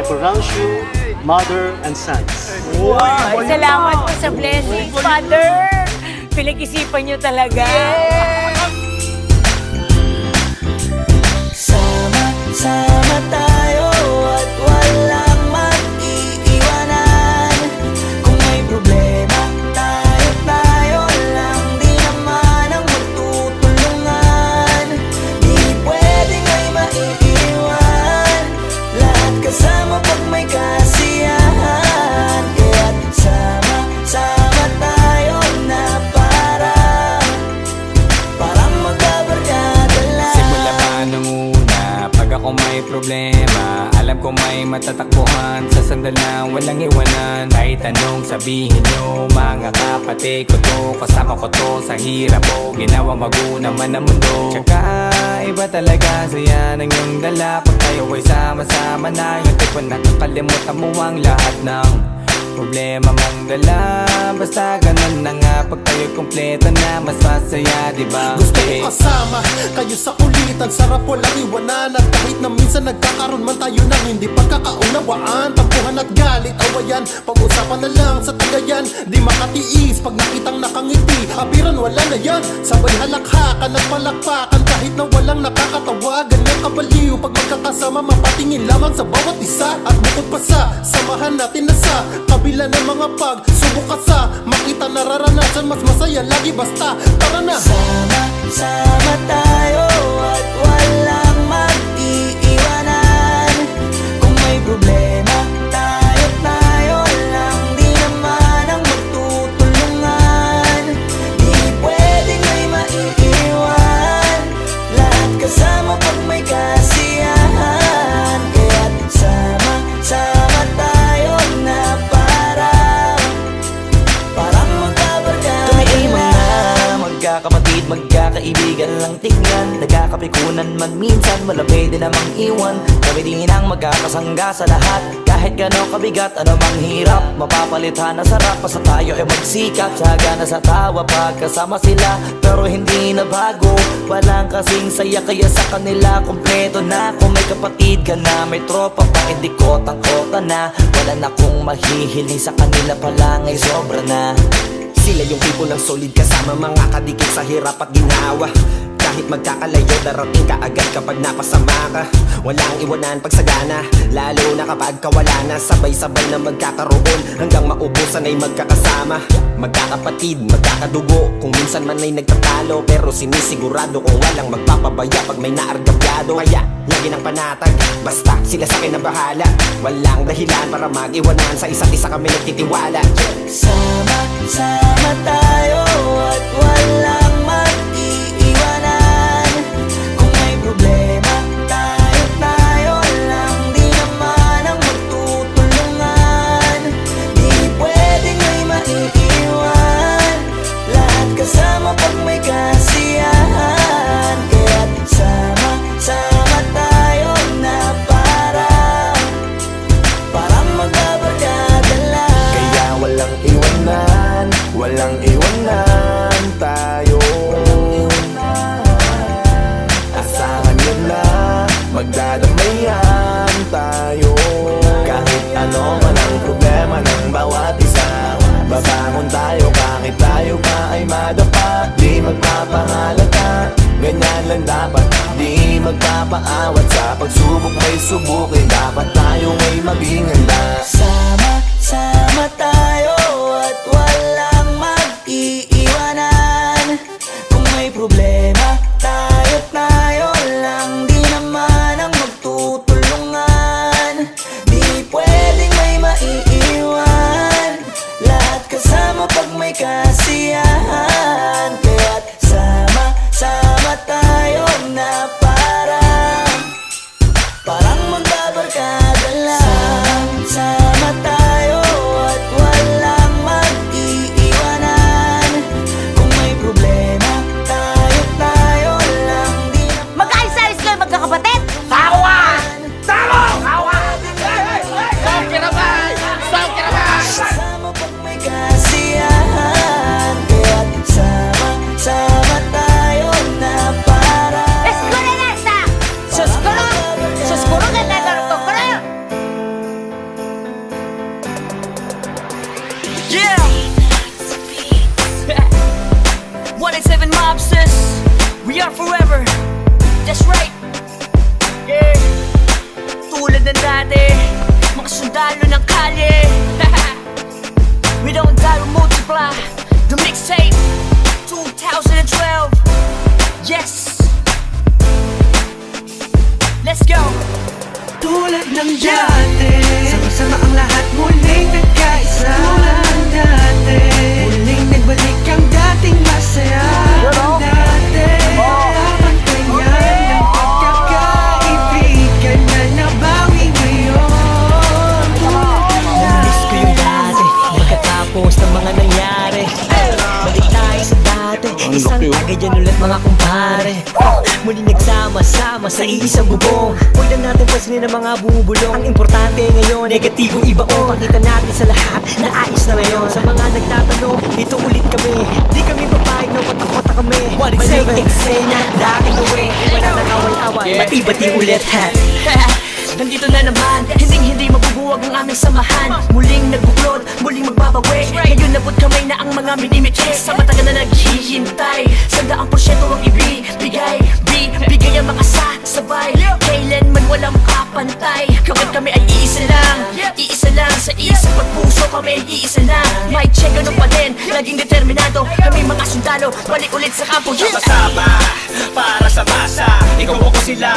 pronounce you mother and sons. Wow, salamat po sa blessings, Father. Pinag-isipan niyo talaga. Sama tayo at walang mag-iiwanan. Kung may problema, tayo lang. Di naman ang magtutulungan. Di pwedeng ay maiiwan. Lahat kasama pag may kasiyahan. Kaya't sama tayo na parang magkabarkada lang. Simula pa nung una, pag ako may problema, alam ko may matatakbuhan. Sa sandal na walang iwanan. Kahit anong sabihin nyo, mga kapatid ko to, kasama ko to sa hirap mo. Ginawa maguna man ang mundo. Tsaka iba talaga saya ng iyong dala. Pag tayo ay sama-sama na, yung tipo nakakalimutan mo ang lahat ng problema mong dala. Basta ganun na nga, pag tayo kompleto na, mas masaya, diba? Gusto ko kasama kayo sa kulitan. Sarap walang iwanan. At kahit na minsan nagkakaroon man tayo ng hindi pagkakaunawaan, tampuhan at galit, awayan, pag-usapan na lang sa tagayan. Di makatiis pag nakitang nakangiti. Abiran wala na yan, sabay halakhakan at palakpakan. Kahit na walang nakakatawa, ganyan kabaliw pag magkakasama, mapatingin lamang sa bawat isa. At bukod pa sa samahan natin na sa kabila ng mga pagsubok ka sa makita nararanasan, mas masaya lagi basta tara na. Sama tayo at walang mag-iiwanan. Kung may problema, tayo lang. Di naman ang magtutulungan. Di pwedeng may maiiwan. Lahat kasama pag may kasiyahan. Kaya't sama tayo na parang magkabarkada. Kami ay mga magkakapatid, magkakaibigan lang tingnan. Nagkakapikunan man minsan, malapit din namang iwan. Kami din ang magkakasangga sa lahat. Kahit gano'ng kabigat, ano mang hirap, mapapalitan na sarap. Basta tayo ay magsikap, sagana sa tawa pagkasama sila. Pero hindi na bago, walang kasing saya. Kaya sa kanila kompleto na. Kung may kapatid ka na, may tropa pa, hindi kotang-kota na. Wala na kong mahihiling sa kanila pa lang ay sobra na. Sila yung tipo ng solid kasama, mga kadikit sa hirap at ginhawa. Kahit magkakalayo, darating ka agad kapag napasama ka. Walang iwanan pag sagana, lalo na kapag kawala na. Sabay-sabay na magkakaroon, hanggang maubusan ay magkakasama. Magkakapatid, magkakadugo, kung minsan man ay nagtatalo. Pero sinisigurado kung walang magpapabaya pag may naargabyado. Kaya lagi ng panatag, basta sila sa akin na bahala. Walang dahilan para mag-iwanan, sa isa't isa kami nagtitiwala. Sama tayo at walang mag-iiwanan. Kung may problema, tayo lang. Di naman ang magtutulungan. Di pwedeng may maiiwan. Lahat kasama pag may kasiyahan. Kaya't sama tayo na parang magkabarkada lang. Kaya walang iwanan tayo. Asahan nyo na, magdadamayan tayo. Kahit ano man ang problema ng bawat isa, babangon tayo kahit tayo pa ay madapa. Di magpapahalata, ganyan lang dapat. Di magpapaawat sa pagsubok, may subukin. Dapat tayo may maging handa. Sama tayo at walang mag-iiwanan. Kung may problema, tayo lang. Di naman ang magtutulungan. Di pwedeng may maiiwan. Lahat kasama pag may kasiyahan. Kaya't sama tayo na parang magbabago. 187 mobsters, we are forever. That's right. Yeah. Tulad ng dati, mga sundalo ng kalye. We don't die, we multiply. The mixtape 2012. Yes. Let's go. Tulad ng dati, sama-sama ang lahat muling nagkaisa. Tulad ng dati, muling nagbalik ang dating masaya. Ang dati, pantayan ng pagkakaibigan na nabawi ngayon. Miss ko yung dati, pagkatapos ng mga nangyari. Balik tayo sa dati, isang tagay dyan ulit mga kumpare. Muli nagsama-sama sa iisang bubong. Huwag na natin pansinin ang mga bubulong. Ang importante ngayon, negatibong ibaon. Pakita natin sa lahat na ayos na ngayon. Sa mga nagtatanong, dito ulit kami. Di kami papayag na patak-pata kami. Balik eksena, dating away. Wala nang away-away, bati-bati ulit ha. Nandito na naman, hindi mabubuwag ang aming samahan. Muling nagbuklod, muling magbabawi. Ngayon nabot kamay na ang mga minimites. Sa matagal na naghihintay, 100% ang ibibigay. Bigay ang mga sabay, kailanman walang kapantay. Kapag kami ay iisa lang sa isang pagpuso kami iisa lang. May check ano pa din, laging determinado. Kami mga sundalo, balik ulit sa kampo. Sama-sama para sa masa, ikaw ako sila.